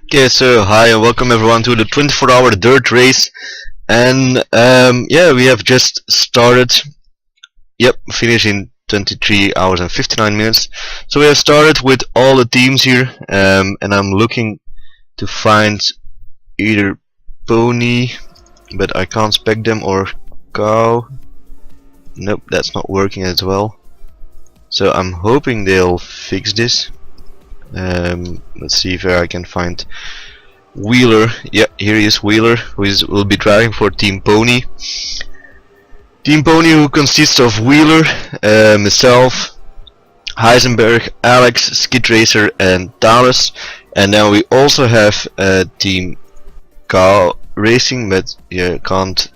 Okay, so hi and welcome everyone to the 24-hour dirt race. And yeah, we have just started. Yep, finishing 23 hours and 59 minutes. So we have started with all the teams here, and I'm looking to find either pony, but I can't spec them, or cow. Nope, that's not working as well. So I'm hoping they'll fix this. Let's see if I can find Wheeler. Yeah, here he is, Wheeler, will be driving for Team Pony. Team Pony, who consists of Wheeler, myself, Heisenberg, Alex, Skid Racer, and Thales. And then we also have Team Cow Racing, but yeah, can't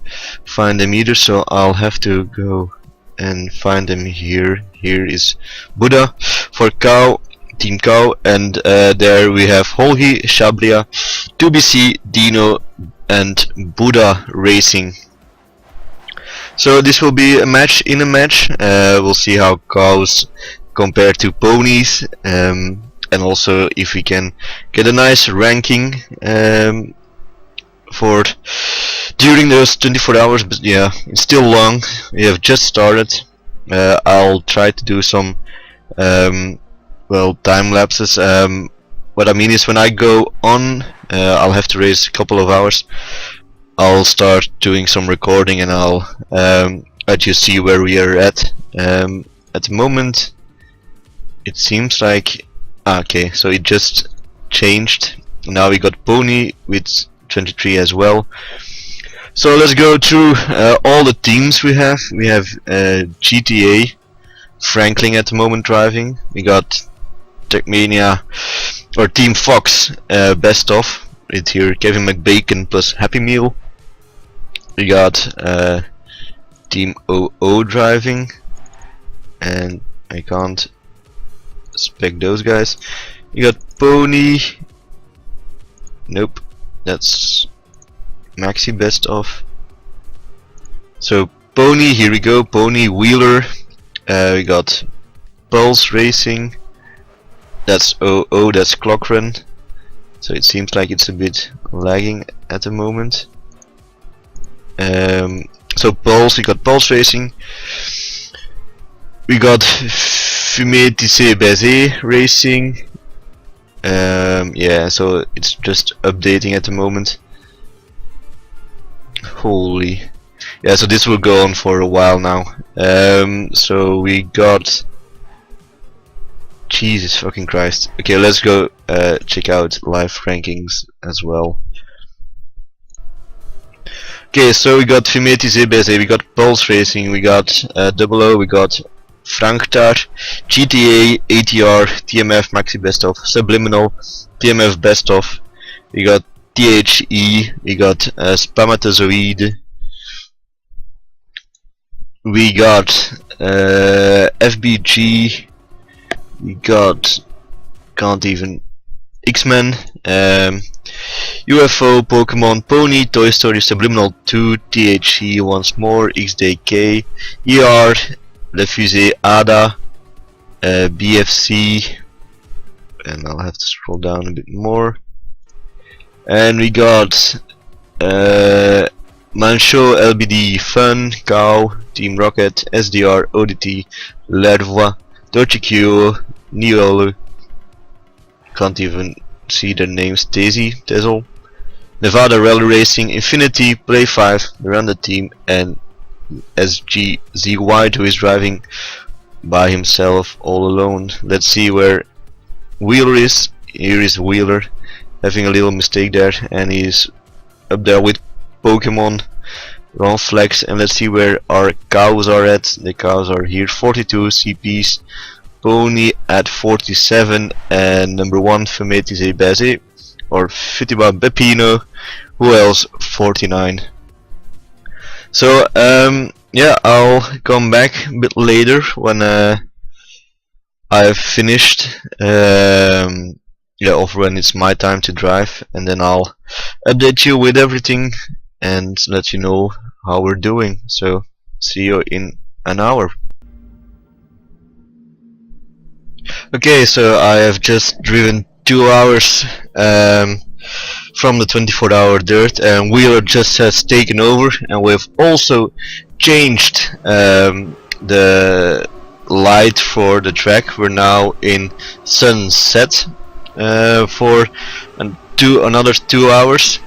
find them either, so I'll have to go and find them here. Here is Buddha for Cow. Team Cow, and there we have Holgi, Shabria, 2BC, Dino, and Buddha Racing. So this will be a match in a match. We'll see how cows compare to ponies, and also if we can get a nice ranking for during those 24 hours. But yeah, it's still long. We have just started. I'll try to do some well, time lapses. What I mean is, when I go on, I'll have to race a couple of hours. I'll start doing some recording, and I'll let you see where we are at. At the moment, it seems like okay, so it just changed. Now we got Pony with 23 as well. So let's go through all the teams we have. We have GTA, Franklin at the moment driving. We got Techmania or Team Fox best of with here Kevin McBacon plus Happy Meal. We got Team OO driving, and I can't spec those guys. We got Pony. Nope, that's Maxi best of. So Pony, here we go. Pony Wheeler. We got Pulse Racing. That's OO, that's Clock Run. So it seems like it's a bit lagging at the moment. So Pulse, we got Pulse Racing. We got Fumé Tissé Bazé Racing. Yeah, so it's just updating at the moment. Holy. Yeah, so this will go on for a while now. So we got Jesus fucking Christ. Okay, let's go check out live rankings as well. Okay, so we got Fumeti ZBSA, we got Pulse Racing, we got Double O, we got Franktar, GTA, ATR, TMF Maxi Best of, Subliminal, TMF Best of, we got THE, we got Spermatozoid, we got FBG, we got can't even X-Men, UFO, Pokemon, Pony, Toy Story, Subliminal 2, THE once more, XDK, ER, Le Fusée, ADA, BFC, and I'll have to scroll down a bit more. And we got Mancho, LBD, Fun, Cow, Team Rocket, SDR, ODT, Lervois, Torchikyo, Neolu, can't even see their names, Daisy, Tezel, Nevada Rally Racing, Infinity, Play 5, Miranda Team, and SGZY, who is driving by himself all alone. Let's see where Wheeler is. Here is Wheeler, having a little mistake there, and he's up there with Pokemon, Ron Flex. And let's see where our cows are at. The cows are here, 42 CPs, Pony at 47, and number 1 Fumeti Zebeze or Fitiba Beppino, who else, 49. So yeah, I'll come back a bit later when I've finished, yeah, or when it's my time to drive, and then I'll update you with everything and let you know how we're doing. So see you in an hour. Okay, so I have just driven 2 hours from the 24-hour dirt, and Wheeler just has taken over, and we've also changed the light for the track. We're now in sunset for another 2 hours.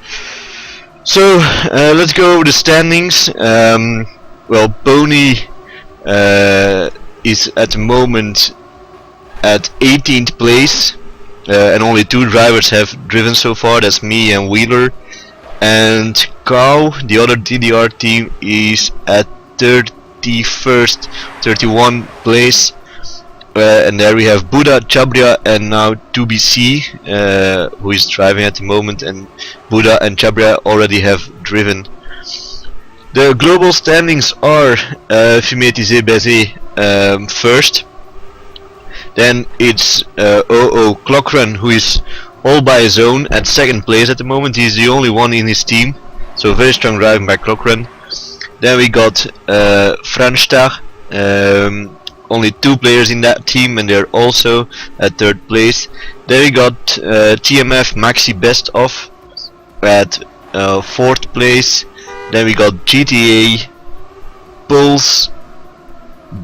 So let's go over the standings. Well, Pony is at the moment at 18th place, and only 2 drivers have driven so far. That's me and Wheeler. And Cow, the other DDR team, is at 31st, 31 place. And there we have Buddha, Chabria, and now 2BC, who is driving at the moment, and Buddha and Chabria already have driven. The global standings are Fumetize Beze first. Then it's OO Clockrun, who is all by his own at 2nd place at the moment. He's the only one in his team, so very strong driving by Clockrun. Then we got Franstag, only 2 players in that team, and they're also at 3rd place. Then we got TMF Maxi Best Of at 4th place. Then we got GTA, Pulse,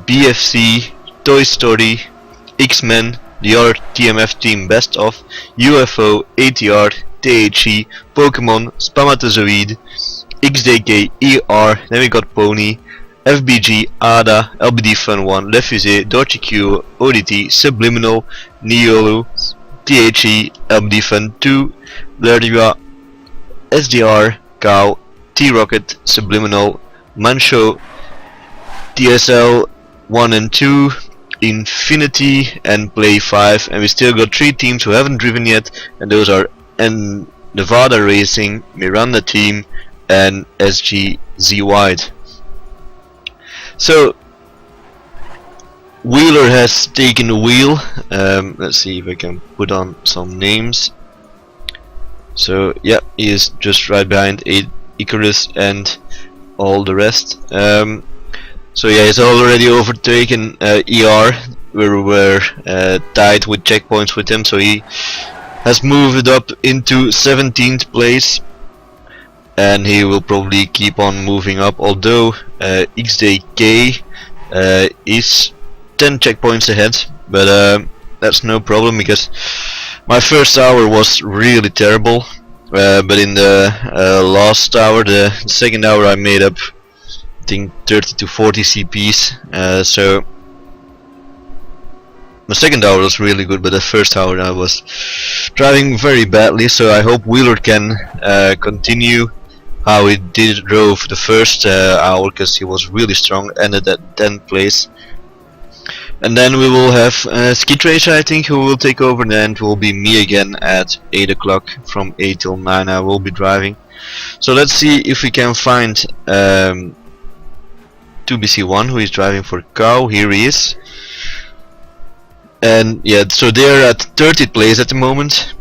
BFC, Toy Story, X-Men, the other TMF team Best Of, UFO, ATR, THE, Pokemon, Spermatozoid, XDK, ER, then we got Pony, FBG, ADA, LBD Fun 1, Lefuse, DorchiQ, ODT, Subliminal, Neolu, THE, LBD Fun 2, Lerdia, SDR, Cow, T-Rocket, Subliminal, Mancho, TSL 1 and 2, Infinity, and Play 5. And we still got 3 teams who haven't driven yet, and those are Nevada Racing, Miranda Team, and SGZ Wide. So Wheeler has taken the wheel. Let's see if I can put on some names. So yeah, he is just right behind Icarus and all the rest. So yeah, he's already overtaken ER. We were tied with checkpoints with him, so he has moved up into 17th place, and he will probably keep on moving up, although XDK is 10 checkpoints ahead, but that's no problem, because my first hour was really terrible, but in the last hour, the second hour, I made up I think 30 to 40 CPs, so the second hour was really good, but the first hour I was driving very badly, so I hope Wheeler can continue how he drove the first hour, because he was really strong, ended at 10th place. And then we will have Skid Racer, I think, who will take over, and then it will be me again at 8 o'clock. From 8 till 9 I will be driving. So let's see if we can find 2BC1, who is driving for Cow. Here he is. And yeah, so they're at 30th place at the moment,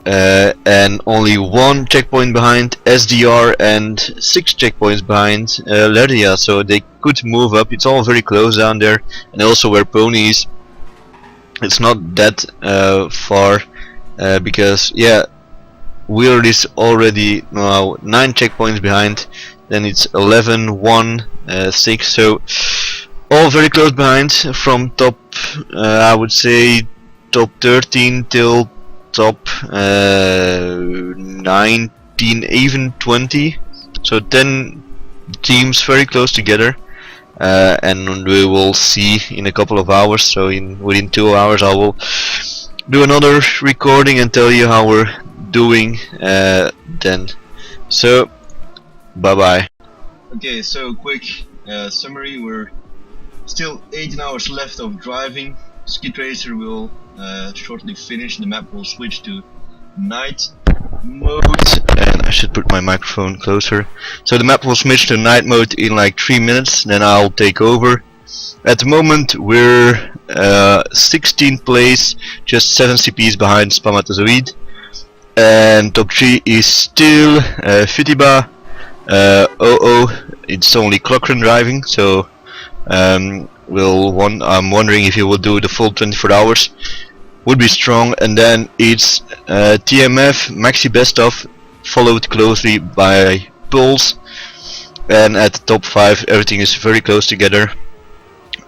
and only 1 checkpoint behind SDR and 6 checkpoints behind Lerdia, so they could move up. It's all very close down there, and also where Pony is, it's not that far, because yeah, Wheeler is already now 9 checkpoints behind, then it's 11, 1, 6, so all very close behind from top, I would say top 13 till top 19, even 20, so 10 teams very close together, and we will see in a couple of hours. So within 2 hours I will do another recording and tell you how we're doing then. So bye bye. Okay, so quick summary. We're still 18 hours left of driving. Skid Racer will shortly finish. The map will switch to night mode, and I should put my microphone closer. So the map will switch to night mode in like 3 minutes, then I'll take over. At the moment we're 16th place, just 7 CPs behind Spermatozoid, and top 3 is still Fitiba, OO. It's only Clockrun driving, so I'm wondering if he will do the full 24 hours. would be strong, and then it's TMF, Maxi Best Of, followed closely by Pulse, and at the top 5 everything is very close together.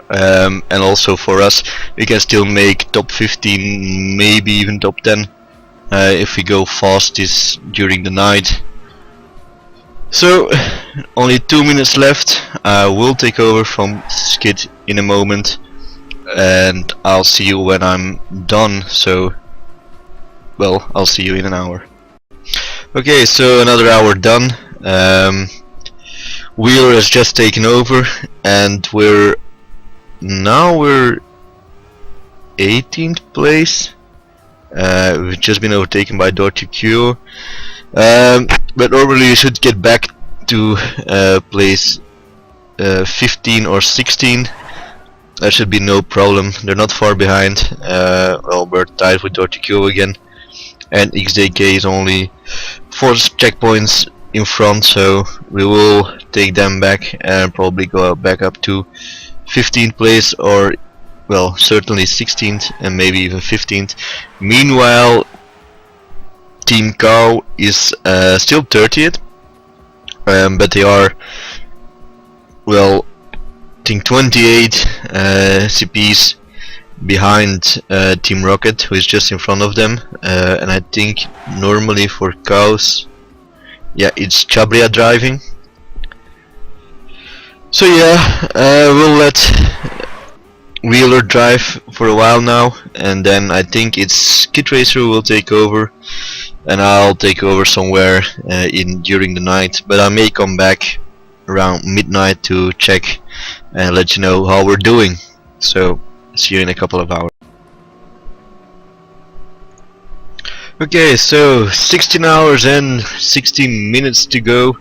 And also for us, we can still make top 15, maybe even top 10 if we go fast during the night. So only 2 minutes left. We'll take over from Skid in a moment, and I'll see you when I'm done. So, well, I'll see you in an hour. Okay, so another hour done. Wheeler has just taken over, and we're 18th place. We've just been overtaken by Dorothy Q. But normally you should get back to place 15 or 16. That should be no problem. They're not far behind. Well, we're tied with Dorothy Q again, and XDK is only 4 checkpoints in front, so we will take them back and probably go back up to 15th place, or well, certainly 16th and maybe even 15th. Meanwhile, Team Cow is still 30th, but they are, well, I think 28 CPs behind Team Rocket, who is just in front of them, and I think normally for Cows, yeah, it's Chabria driving. So yeah, we'll let Wheeler drive for a while now, and then I think it's Skid Racer who will take over, and I'll take over somewhere during the night, but I may come back around midnight to check and let you know how we're doing. So see you in a couple of hours. Okay, so 16 hours and 16 minutes to go.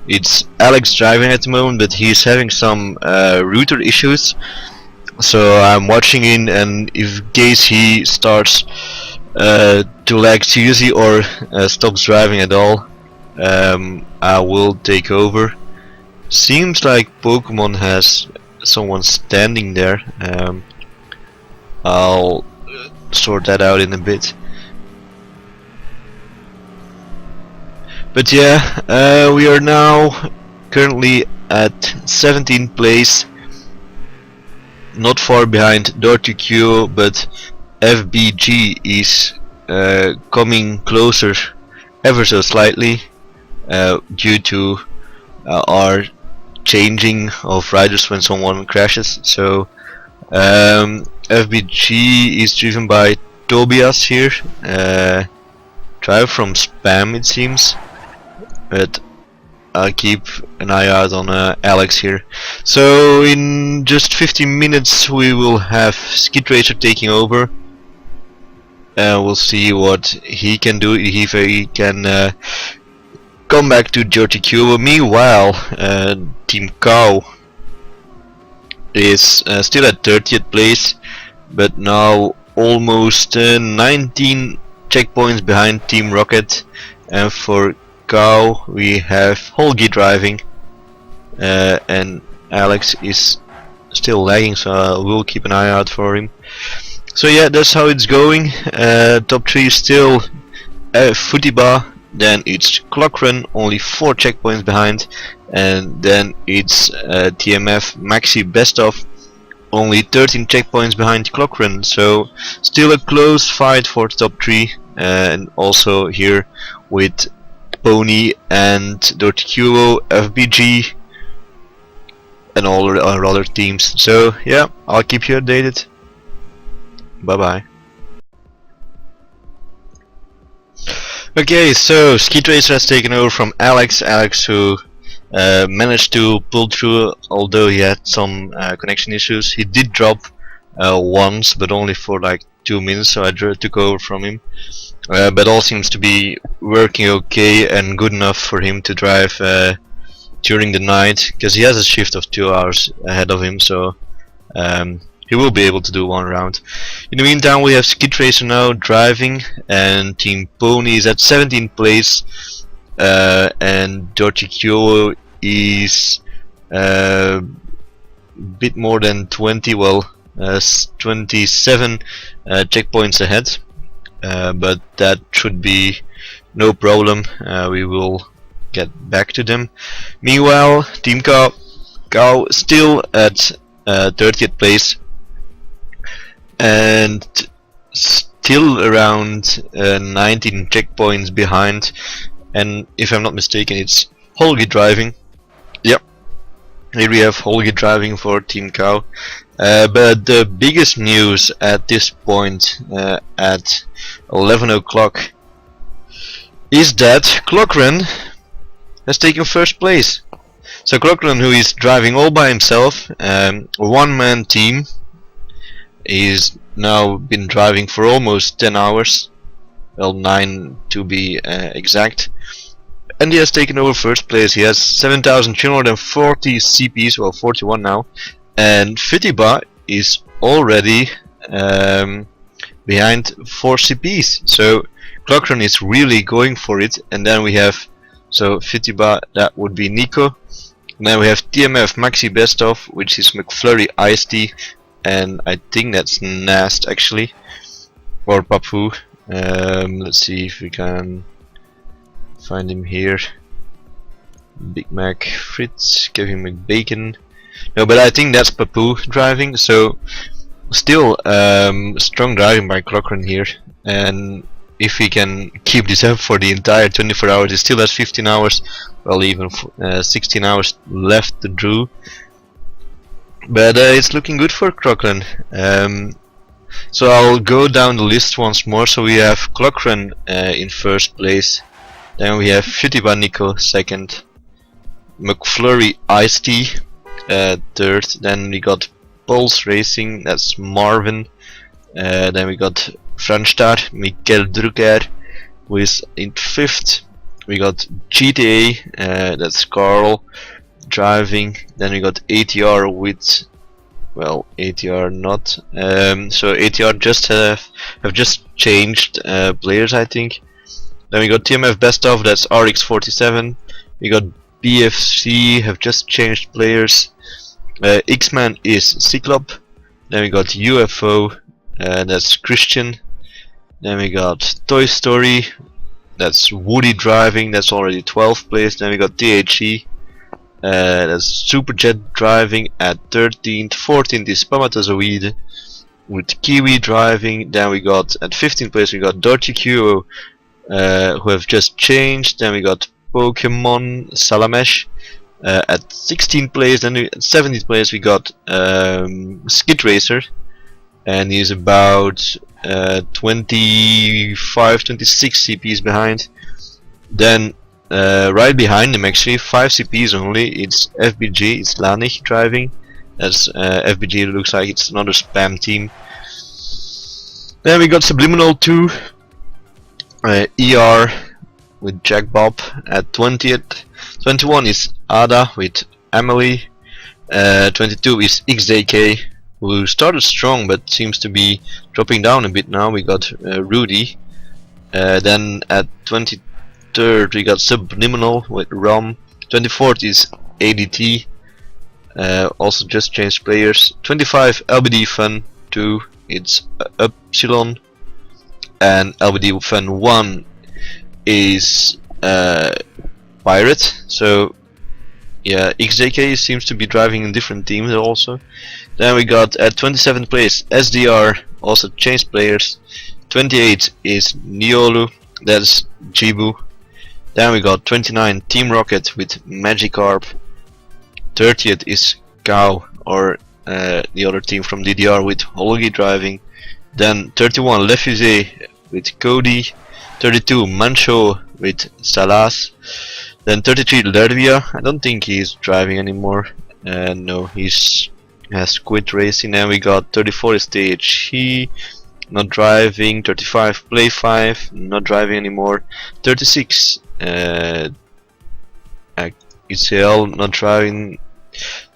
It's Alex driving at the moment, but he's having some router issues. So I'm watching in, and in case he starts to lag seriously or stops driving at all, I will take over. Seems like Pokemon has someone standing there. I'll sort that out in a bit. But yeah, we are now currently at 17th place, not far behind Dorothy Q, but FBG is coming closer ever so slightly due to our changing of riders when someone crashes. So FBG is driven by Tobias here, driver from Spam it seems, but I'll keep an eye out on Alex here. So in just 15 minutes we will have Skid Racer taking over. We'll see what he can do, if he can come back to Dirty Q. Meanwhile, Team Cow is still at 30th place, but now almost 19 checkpoints behind Team Rocket, and for Cow we have Holgi driving, and Alex is still lagging, so we'll keep an eye out for him. So yeah, that's how it's going. Top 3 is still Futiba, then it's Clockrun, only 4 checkpoints behind, and then it's TMF Maxi Best Of, only 13 checkpoints behind Clockrun. So still a close fight for top 3, and also here with Pony and Dirty Q, FBG, and all our other teams. So yeah, I'll keep you updated. Bye bye. Okay, so Skid Racer has taken over from Alex. Alex, who managed to pull through, although he had some connection issues. He did drop once, but only for like 2 minutes, so I took over from him. But all seems to be working okay and good enough for him to drive during the night, because he has a shift of 2 hours ahead of him, so he will be able to do 1 round. In the meantime, we have Skid Racer now driving, and Team Pony is at 17th place, and Dirty Q is a bit more than 20, well, 27 checkpoints ahead, but that should be no problem. We will get back to them. Meanwhile, Team Cow still at 30th place and still around 19 checkpoints behind, and if I'm not mistaken it's Holgi driving. Yep, here we have Holgi driving for Team Cow. But the biggest news at this point, at 11 o'clock, is that Clockren has taken first place. So Clockren, who is driving all by himself, one-man team, he's now been driving for almost 10 hours, well 9 to be exact, and he has taken over first place. He has 7,340 CPs, well 41 now, and Fitiba is already behind 4 CPs. So Clockren is really going for it. And then we have, so Fitiba, that would be Nico. And then we have TMF Maxi Best Of, which is McFlurry Iced Tea, and I think that's Nast actually, or Papu. Let's see if we can find him here. Big Mac Fritz, Kevin McBacon. No, but I think that's Papu driving. So still strong driving by Clockren here, and if he can keep this up for the entire 24 hours, he still has 15 hours, well even 16 hours left to do. But it's looking good for Clockren. So I'll go down the list once more. So we have Clockren in first place, then we have Futiba Nico second, McFlurry Iced Tea third, then we got Pulse Racing, that's Marvin, then we got Franstad, Mikkel Drucker, who is in fifth. We got GTA, that's Carl driving. Then we got ATR with, well, ATR not. So ATR just have just changed players, I think. Then we got TMF Best Of, that's RX47. We got BFC, have just changed players. X-Man is Cyclop. Then we got UFO, that's Christian. Then we got Toy Story, that's Woody driving, that's already 12th place. Then we got THE, that's Superjet driving at 13th. 14th is Spamatozoid with Kiwi driving. Then we got at 15th place we got Dorchi Q, who have just changed. Then we got Pokemon Salamesh at 16th place. Then at 17th place we got Skid Racer, and he's about 25-26 CPs behind. Then right behind him, actually 5 CPs only, it's FBG, it's Lanich driving. As FBG looks like it's another spam team. Then we got Subliminal 2, ER with Jack Bob at 20th. 21 is Ada with Emily. 22 is XJK, who started strong but seems to be dropping down a bit now. We got Rudy. Then at 23rd we got Subliminal with Rom. 24th is ADT, also just changed players. 25 LBD Fun 2, it's Upsilon. And LBD Fun 1 is Pirate. So yeah, XJK seems to be driving in different teams also. Then we got at 27th place SDR, also changed players. 28 is Niolu, that's Jibu. Then we got 29 Team Rocket with Magikarp. 30th is Cow, or the other team from DDR with Holgi driving. Then 31 Lefusé with Cody. 32 Mancho with Salas. Then 33 Lervia, I don't think he's driving anymore. No, he's has quit racing. Then we got 34 is THE, not driving. 35 Play 5, not driving anymore. 36 ECL, not driving.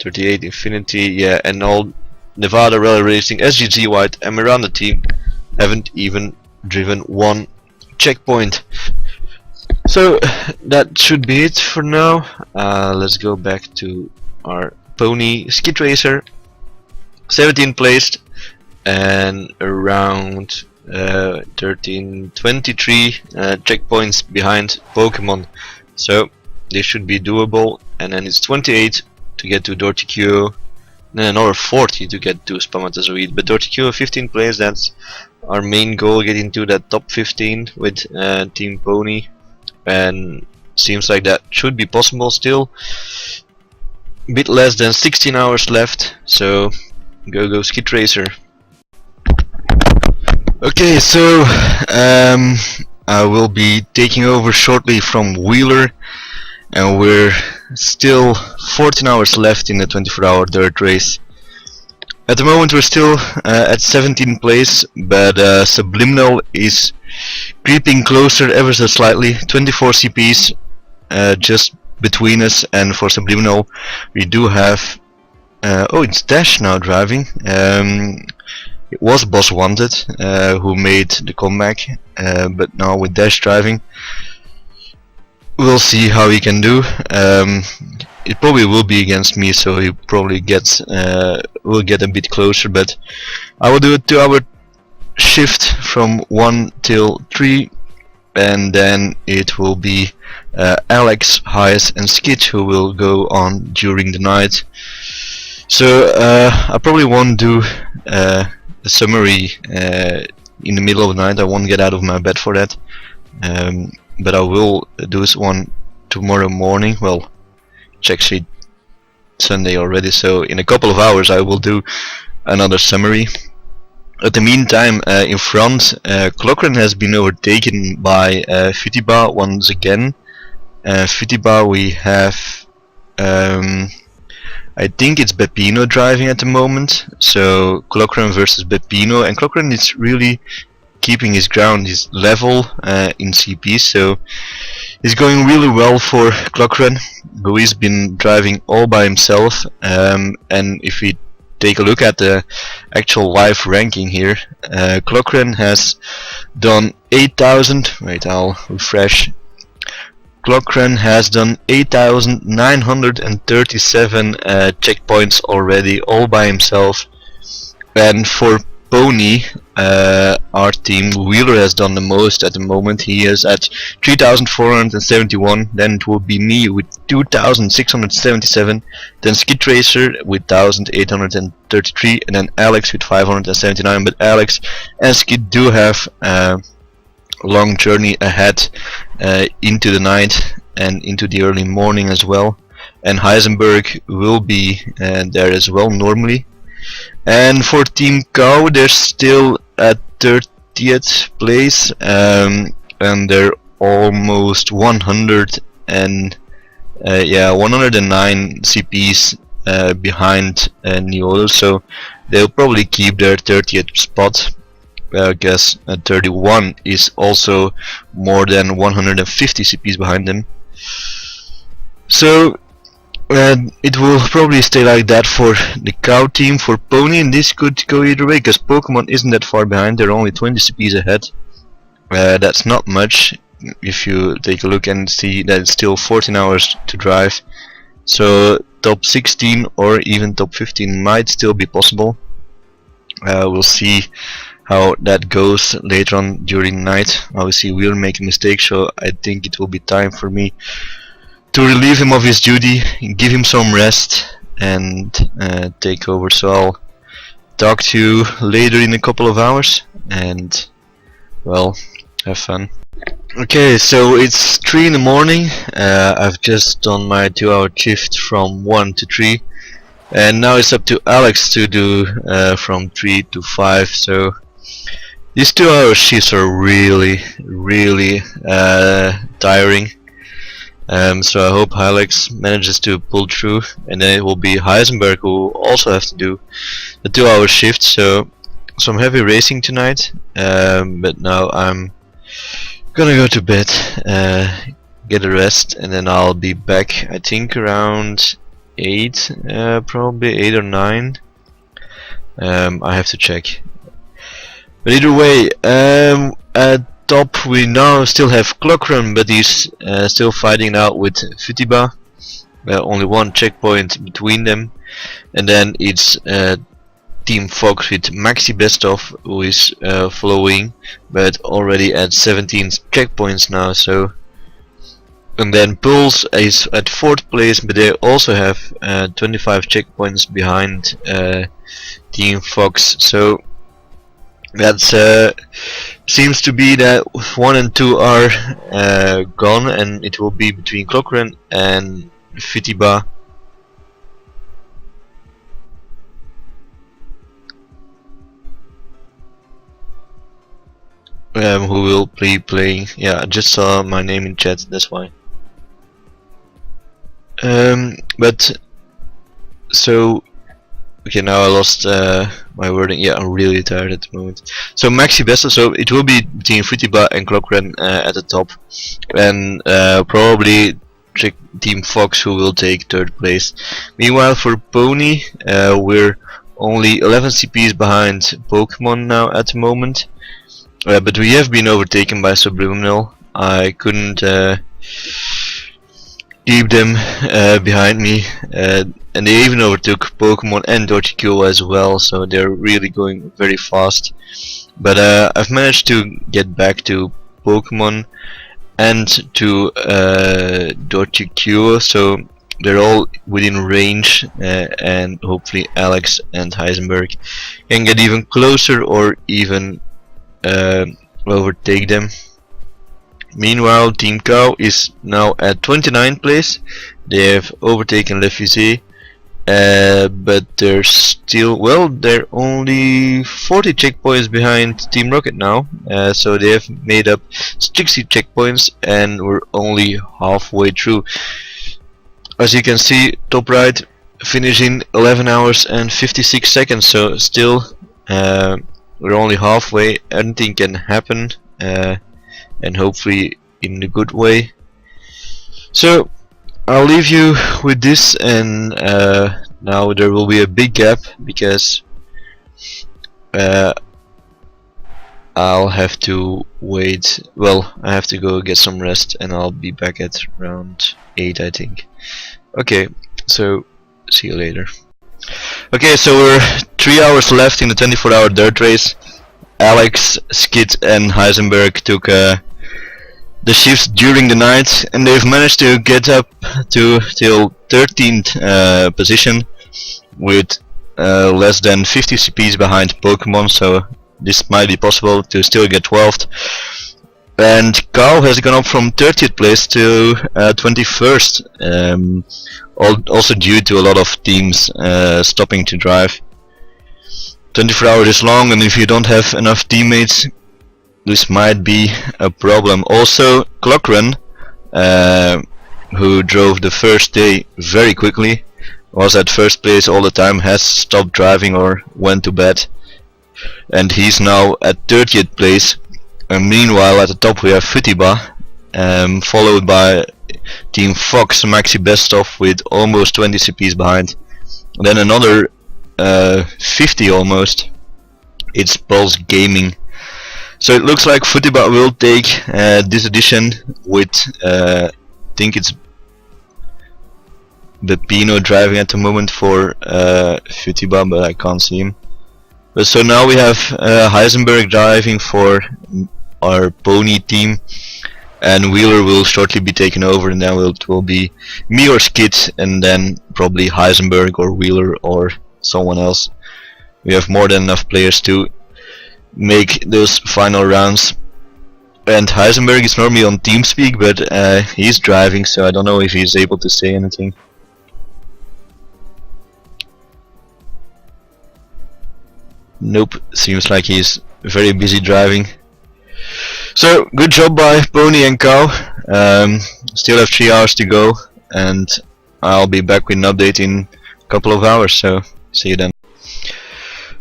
38 Infinity, yeah, and all Nevada Rally Racing, SGG White and Miranda team haven't even driven one checkpoint. So that should be it for now. Let's go back to our pony Skid Racer. 17th placed and around 1323 checkpoints behind Pokemon, so this should be doable. And then it's 28 to get to Dorticue, then another 40 to get to Spermatozoid, but Dorticue 15 place, that's our main goal, getting to that top 15 with Team Pony, and seems like that should be possible still. A bit less than 16 hours left, so go Skid Racer. Okay, so I will be taking over shortly from Wheeler, and we're still 14 hours left in the 24-hour dirt race. At the moment we're still at 17th place, but Subliminal is creeping closer ever so slightly. 24 CPs just between us, and for Subliminal we do have oh, it's Dash now driving. It was Boss Wanted who made the comeback, but now with Dash driving, we'll see how he can do. It probably will be against me, so he probably gets will get a bit closer, but I will do a 2-hour shift from 1 till 3, and then it will be Alex, Hayes and Skid who will go on during the night. So I probably won't do a summary in the middle of the night. I won't get out of my bed for that, but I will do this one tomorrow morning. Well, it's actually Sunday already, so in a couple of hours I will do another summary. At the meantime, in front, Clockren has been overtaken by Futiba once again. Futiba, we have I think it's Beppino driving at the moment, so Clockren versus Beppino, and Clockren is really keeping his ground, his level in CP, so it's going really well for Clockren, who has been driving all by himself. And if we take a look at the actual live ranking here, Clockren has done 8,000, wait, I'll refresh. Clockren has done 8,937 checkpoints already, all by himself. And for Pony, our team, Wheeler has done the most at the moment. He is at 3,471. Then it will be me with 2,677. Then Skid Racer with 1,833, and then Alex with 579. But Alex and Skid do have long journey ahead into the night and into the early morning as well, and Heisenberg will be there as well normally. And for Team Cow, they're still at 30th place, and they're almost 100 and 109 CPs behind Neolo, so they'll probably keep their 30th spot. I guess 31 is also more than 150 CPs behind them, so it will probably stay like that for the Cow team. For Pony, and this could go either way, because Pokemon isn't that far behind. They're only 20 CPs ahead. That's not much if you take a look and see that it's still 14 hours to drive, so top 16 or even top 15 might still be possible. We'll see how that goes later on during the night. Obviously we'll make a mistake, so I think it will be time for me to relieve him of his duty, give him some rest, and take over. So I'll talk to you later in a couple of hours, and well, have fun. Okay, so it's 3 in the morning. I've just done my 2-hour shift from 1 to 3, and now it's up to Alex to do from 3 to 5. So these 2-hour shifts are really tiring. So I hope Alex manages to pull through, and then it will be Heisenberg who also have to do the 2-hour shift. So some heavy racing tonight, but now I'm gonna go to bed, get a rest, and then I'll be back I think around 8, probably 8 or 9. I have to check. But either way, at top we now still have Clockren, but he's still fighting out with Futiba. Only one checkpoint between them, and then it's Team Fox with Maxi Bestov, who is following, but already at 17 checkpoints now. So, and then Pulse is at 4th place, but they also have 25 checkpoints behind Team Fox. So that's seems to be that 1 and 2 are gone, and it will be between Clockren and Fitiba. Who will be playing? Yeah, I just saw my name in chat, that's why. But so okay, now I lost my wording. Yeah, I'm really tired at the moment. So Maxi Besta, so it will be between Futiba and Clockren at the top, and probably Team Fox who will take 3rd place. Meanwhile, for Pony, we're only 11 CPs behind Pokemon now at the moment, but we have been overtaken by Subliminal. I couldn't keep them behind me, and they even overtook Pokemon and Dochikyo as well, so they're really going very fast. But I've managed to get back to Pokemon and to Dochikyo, so they're all within range, and hopefully Alex and Heisenberg can get even closer or even overtake them. Meanwhile, Team Cow is now at 29th place. They have overtaken Le Fusée, but they're still, well, they're only 40 checkpoints behind Team Rocket now, so they have made up 60 checkpoints and we're only halfway through. As you can see, top right, finishing 11 hours and 56 seconds, so still we're only halfway. Anything can happen, and hopefully in a good way. So I'll leave you with this, and now there will be a big gap because I'll have to wait. Well, I have to go get some rest, and I'll be back at around 8, I think. Okay, so see you later. Okay, so we're 3 hours left in the 24-hour dirt race. Alex, Skid and Heisenberg took the shifts during the night, and they've managed to get up to till 13th position with less than 50 CPs behind Pokemon, so this might be possible to still get 12th. And Cow has gone up from 30th place to 21st, also due to a lot of teams stopping to drive. 24 hours is long, and if you don't have enough teammates, this might be a problem. Also, Clockren, who drove the first day very quickly, was at 1st place all the time, has stopped driving or went to bed, and he's now at 30th place. And meanwhile, at the top we have Futiba, followed by Team Fox, Maxi Bestov with almost 20 CPs behind. Then another 50 almost, it's Pulse Gaming. So it looks like Futiba will take this edition with, I think it's Beppino driving at the moment for Futiba, but I can't see him. But so now we have Heisenberg driving for our Pony team, and Wheeler will shortly be taken over, and then it will be me or Skid, and then probably Heisenberg or Wheeler or someone else. We have more than enough players to make those final rounds. And Heisenberg is normally on TeamSpeak, but he's driving, so I don't know if he's able to say anything. Nope, seems like he's very busy driving. So, good job by Pony and Cow. Still have 3 hours to go, and I'll be back with an update in a couple of hours, so see you then.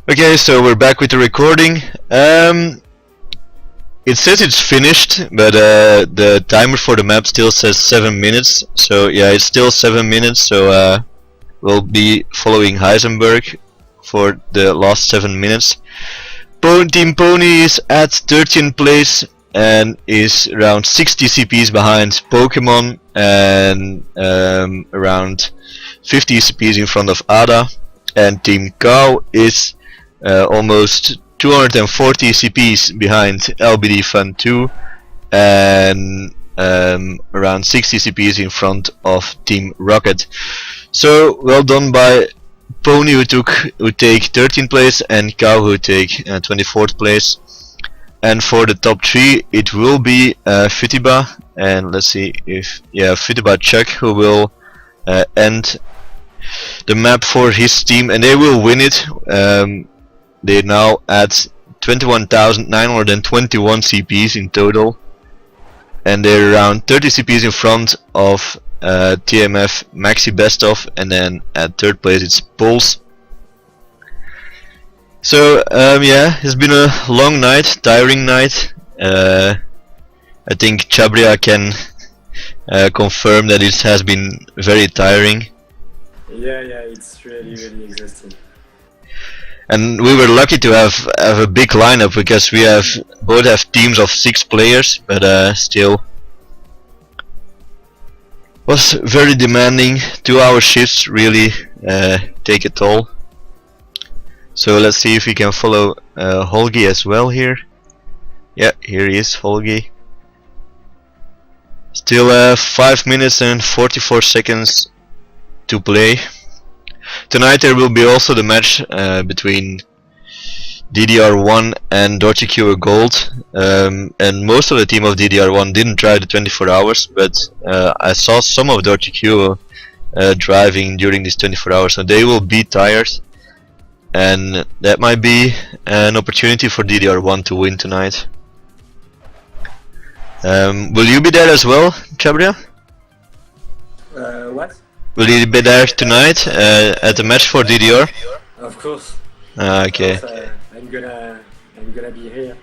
Okay, so we're back with the recording. It says it's finished, but the timer for the map still says 7 minutes. So yeah, it's still 7 minutes, so we'll be following Heisenberg for the last 7 minutes. Team Pony is at 13th place and is around 60 CPs behind Pokemon, and around 50 CPs in front of Ada. And Team Cow is almost 240 CPs behind LBD Fun 2 and around 60 CPs in front of Team Rocket. So well done by Pony who take 13th place and Cow who take 24th place. And for the top 3 it will be Futiba and let's see if Futiba Chuck who will end the map for his team and they will win it. They now at 21,921 CPs in total and they're around 30 CPs in front of TMF Maxi Bestoff, and then at 3rd place it's Pulse. So yeah, it's been a long night, tiring night. I think Chabria can confirm that it has been very tiring. Yeah, it's really exhausting. And we were lucky to have a big lineup because we both have teams of 6 players, but still was very demanding. 2-hour shifts really take a toll. So let's see if we can follow Holgi as well here. Yeah, here he is, Holgi. Still 5 minutes and 44 seconds to play. Tonight there will be also the match between DDR1 and Dorothy Q Gold, and most of the team of DDR1 didn't drive the 24 hours, but I saw some of Dorothy Q driving during these 24 hours, so they will be tired, and that might be an opportunity for DDR1 to win tonight. Will you be there as well, Chabria? What? Will you be there tonight at the match for DDR? Of course. Okay. I'm gonna be here.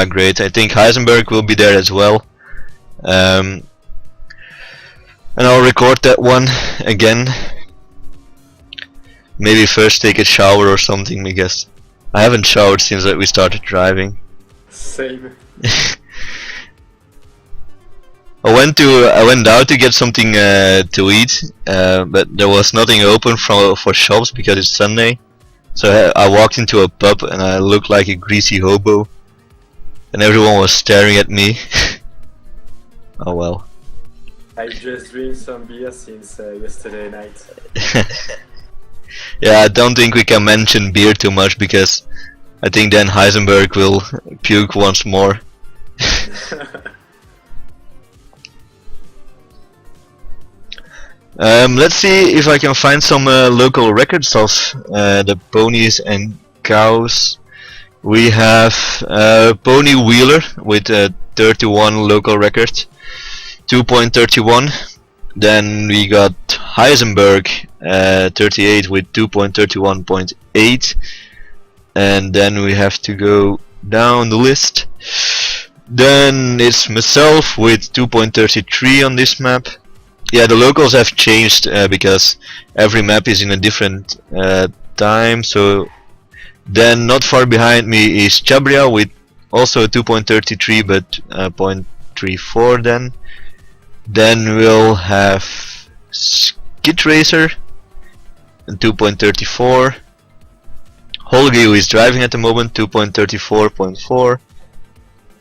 Great. I think Heisenberg will be there as well. And I'll record that one again. Maybe first take a shower or something because I haven't showered since we started driving. Same. I went out to get something to eat, but there was nothing open for shops because it's Sunday. So I walked into a pub and I looked like a greasy hobo, and everyone was staring at me. Oh well. I just drank some beer since yesterday night. Yeah, I don't think we can mention beer too much because I think then Heisenberg will puke once more. Let's see if I can find some local records of the ponies and cows. We have Pony Wheeler with a 31 local record, 2.31. Then we got Heisenberg 38 with 2.31.8, and then we have to go down the list. Then it's myself with 2.33 on this map. Yeah, the locals have changed because every map is in a different time. So then not far behind me is Chabria with also 2.33 but 0.34 then. Then we'll have Skid Racer 2.34. Holgi, who is driving at the moment, 2.34.4.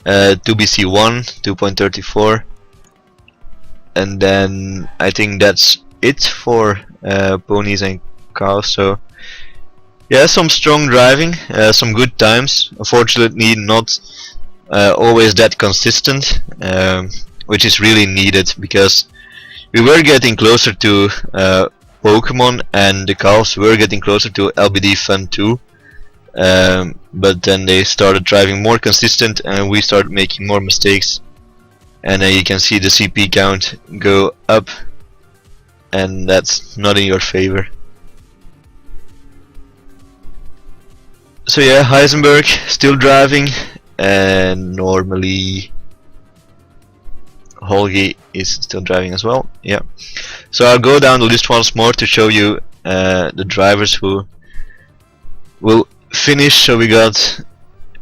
2BC1 2.34. And then I think that's it for ponies and cows. So yeah, some strong driving, some good times. Unfortunately not always that consistent, which is really needed because we were getting closer to Pokemon and the cows were getting closer to LBD Fun 2, but then they started driving more consistent and we started making more mistakes. And you can see the CP count go up, and that's not in your favor. So yeah, Heisenberg still driving, and normally Holgi is still driving as well. Yeah. So I'll go down the list once more to show you the drivers who will finish. So we got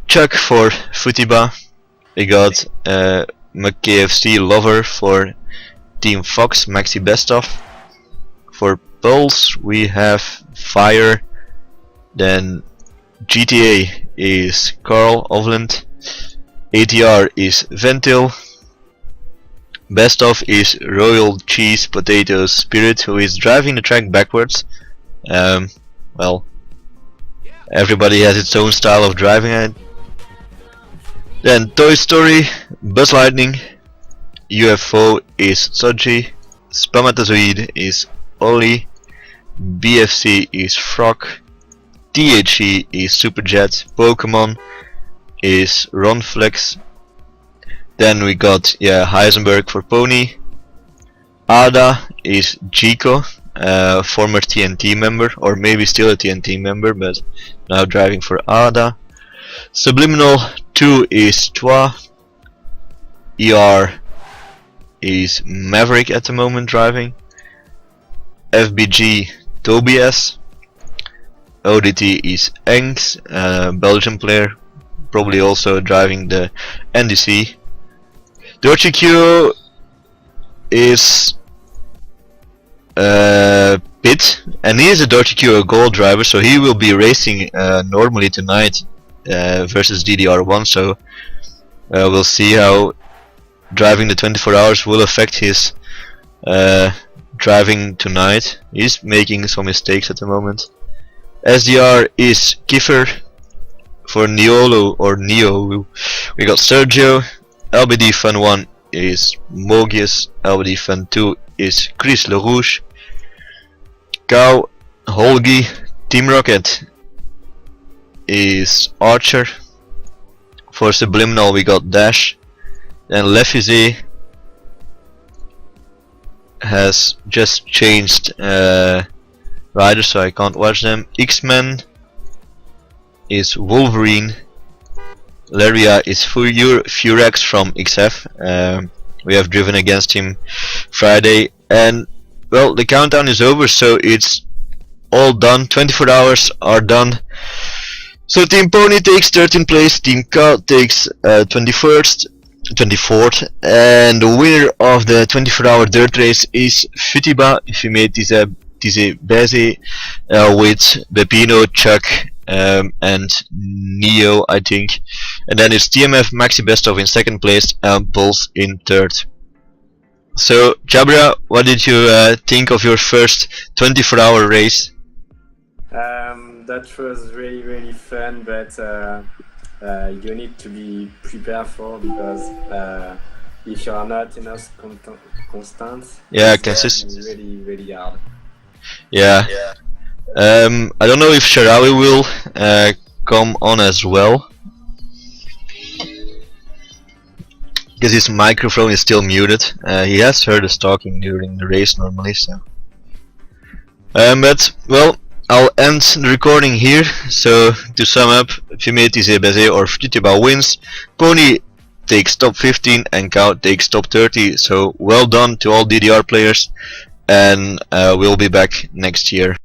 Chuck for Futiba, we got McKFC Lover for Team Fox, Maxi Bestoff. For Pulse we have Fire, then GTA is Carl Ovland. ATR is Ventil. Best of is Royal Cheese Potato Spirit, who is driving the track backwards. Well, everybody has its own style of driving it. Then Toy Story, Buzz Lightning. UFO is Soji. Spermatozoid is Oli. BFC is Frog. THE is Superjet. Pokemon is Ronflex. Then we got Heisenberg for Pony. Ada is Jico, former TNT member, or maybe still a TNT member, but now driving for Ada. Subliminal 2 is Toi. ER is Maverick at the moment driving. FBG Tobias. ODT is Engs, Belgian player, probably also driving the NDC. Dorchikyo is Pit, and he is a Dorchikyo Gold driver, so he will be racing normally tonight versus DDR1, so we'll see how driving the 24 hours will affect his driving tonight. He's making some mistakes at the moment. SDR is Kiefer. For Niolo or Neo, we got Sergio. LBD Fun 1 is Mogius. LBD Fun 2 is Chris LaRouche. Cow, Holgi. Team Rocket is Archer. For Subliminal we got Dash. Then Lefusée has just changed riders, so I can't watch them. X-Men is Wolverine. Laria is Furex from XF. We have driven against him Friday, and well, the countdown is over, so it's all done. 24 hours are done. So Team Pony takes 13th place, Team K takes 24th, and the winner of the 24-hour dirt race is Futiba. If you made this Beze with Bepino, Chuck, and Neo, I think. And then it's TMF Maxi Bestov in 2nd place and Pulse in 3rd. So Jabra, what did you think of your first 24-hour race? That was really fun, but you need to be prepared for, because if you are not enough constant, consistent, really hard. Yeah. I don't know if Sharawi will come on as well, because his microphone is still muted. He has heard us talking during the race normally, so. But well, I'll end the recording here. So to sum up, Fumeti Zebeze or Futiba wins. Pony takes top 15 and Cow takes top 30. So well done to all DDR players, and we'll be back next year.